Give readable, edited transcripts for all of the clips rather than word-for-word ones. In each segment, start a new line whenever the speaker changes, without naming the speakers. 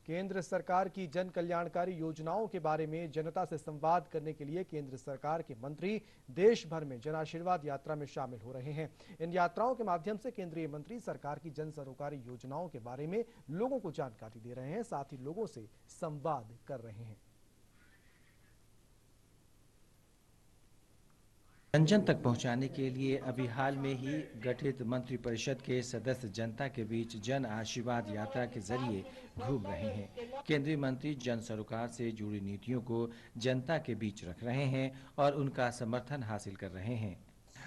केंद्र सरकार की जन कल्याणकारी योजनाओं के बारे में जनता से संवाद करने के लिए केंद्र सरकार के मंत्री देश भर में जन आशीर्वाद यात्रा में शामिल हो रहे हैं। इन यात्राओं के माध्यम से केंद्रीय मंत्री सरकार की जन सरोकारी योजनाओं के बारे में लोगों को जानकारी दे रहे हैं, साथ ही लोगों से संवाद कर रहे हैं।
जन जन तक पहुंचाने के लिए अभी हाल में ही गठित मंत्रिपरिषद के सदस्य जनता के बीच जन आशीर्वाद यात्रा के जरिए घूम रहे हैं। केंद्रीय मंत्री जन सरोकार से जुड़ी नीतियों को जनता के बीच रख रहे हैं और उनका समर्थन हासिल कर रहे हैं।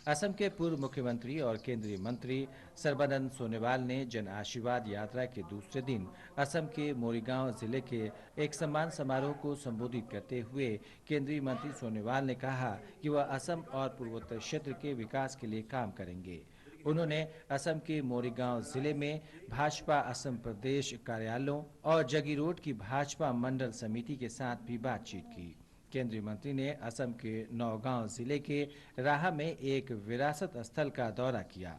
असम के पूर्व मुख्यमंत्री और केंद्रीय मंत्री सर्बानंद सोनोवाल ने जन आशीर्वाद यात्रा के दूसरे दिन असम के मोरीगांव जिले के एक सम्मान समारोह को संबोधित करते हुए केंद्रीय मंत्री सोनोवाल ने कहा कि वह असम और पूर्वोत्तर क्षेत्र के विकास के लिए काम करेंगे। उन्होंने असम के मोरीगांव जिले में भाजपा असम प्रदेश कार्यालयों और जगीरोड की भाजपा मंडल समिति के साथ भी बातचीत की। केंद्रीय मंत्री ने असम के नौगांव जिले के राह में एक विरासत स्थल का दौरा किया।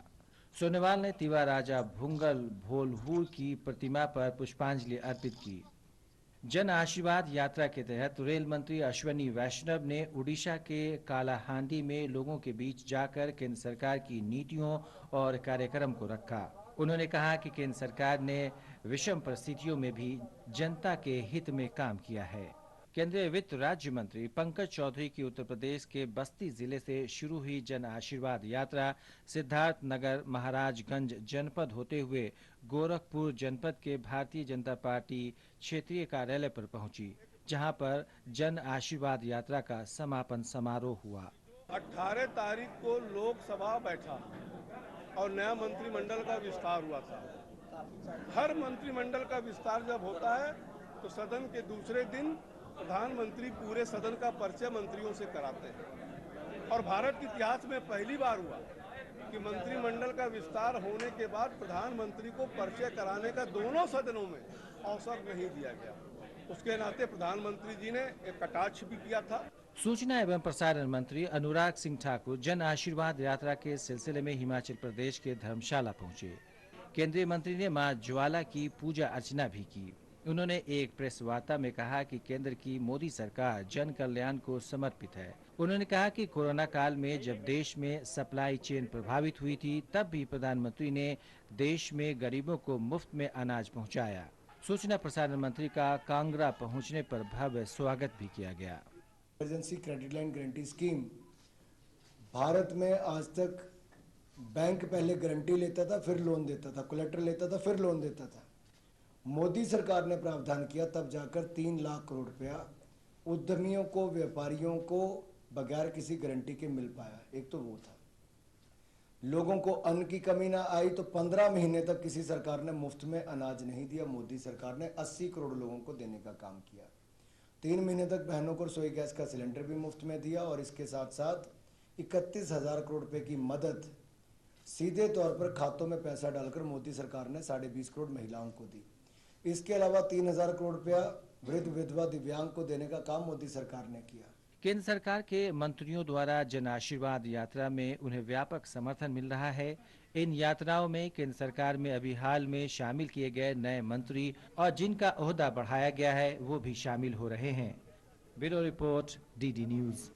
सोनोवाल ने तिवा राजा भुंगल भोलहूर की प्रतिमा पर पुष्पांजलि अर्पित की। जन आशीर्वाद यात्रा के तहत रेल मंत्री अश्विनी वैष्णव ने उड़ीसा के कालाहांडी में लोगों के बीच जाकर केंद्र सरकार की नीतियों और कार्यक्रम को रखा। उन्होंने कहा कि केंद्र सरकार ने विषम परिस्थितियों में भी जनता के हित में काम किया है। केंद्रीय वित्त राज्य मंत्री पंकज चौधरी की उत्तर प्रदेश के बस्ती जिले से शुरू हुई जन आशीर्वाद यात्रा सिद्धार्थनगर महाराजगंज जनपद होते हुए गोरखपुर जनपद के भारतीय जनता पार्टी क्षेत्रीय कार्यालय पर पहुंची, जहां पर जन आशीर्वाद यात्रा का समापन समारोह हुआ।
18 तारीख को लोकसभा बैठा और नया मंत्रिमंडल का विस्तार हुआ था। हर मंत्रिमंडल का विस्तार जब होता है तो सदन के दूसरे दिन प्रधानमंत्री पूरे सदन का परिचय मंत्रियों से कराते हैं और भारत के इतिहास में पहली बार हुआ कि मंत्रिमंडल का विस्तार होने के बाद प्रधानमंत्री को परिचय कराने का दोनों सदनों में अवसर नहीं दिया गया। उसके नाते प्रधानमंत्री जी ने एक कटाक्ष भी किया था।
सूचना एवं प्रसारण मंत्री अनुराग सिंह ठाकुर जन आशीर्वाद यात्रा के सिलसिले में हिमाचल प्रदेश के धर्मशाला पहुंचे। केंद्रीय मंत्री ने मां ज्वाला की पूजा अर्चना भी की। उन्होंने एक प्रेस वार्ता में कहा कि केंद्र की मोदी सरकार जन कल्याण को समर्पित है। उन्होंने कहा कि कोरोना काल में जब देश में सप्लाई चेन प्रभावित हुई थी, तब भी प्रधानमंत्री ने देश में गरीबों को मुफ्त में अनाज पहुंचाया। सूचना प्रसारण मंत्री का कांगड़ा पहुंचने पर भव्य स्वागत भी किया गया।
Emergency credit line guarantee scheme Bharat में आज तक बैंक पहले गारंटी लेता था, फिर लोन देता था, कोलेटरल लेता था, फिर लोन देता था। मोदी सरकार ने प्रावधान किया, तब जाकर 3 लाख करोड़ रुपया उद्यमियों को, व्यापारियों को बगैर किसी गारंटी के मिल पाया। एक तो वो था, लोगों को अन्न की कमी ना आई, तो 15 महीने तक किसी सरकार ने मुफ्त में अनाज नहीं दिया। मोदी सरकार ने 80 करोड़ लोगों को देने का काम किया। 3 महीने तक बहनों को रसोई गैस का सिलेंडर भी मुफ्त में दिया और इसके साथ साथ 31,000 करोड़ रुपए की मदद सीधे तौर पर खातों में पैसा डालकर मोदी सरकार ने 20.5 करोड़ महिलाओं को दी। इसके अलावा 3,000 करोड़ रुपया वृद्ध, विधवा, दिव्यांग को देने का काम मोदी सरकार ने किया।
केंद्र सरकार के मंत्रियों द्वारा जन आशीर्वाद यात्रा में उन्हें व्यापक समर्थन मिल रहा है। इन यात्राओं में केंद्र सरकार में अभी हाल में शामिल किए गए नए मंत्री और जिनका ओहदा बढ़ाया गया है, वो भी शामिल हो रहे हैं। Bureau report, DD news.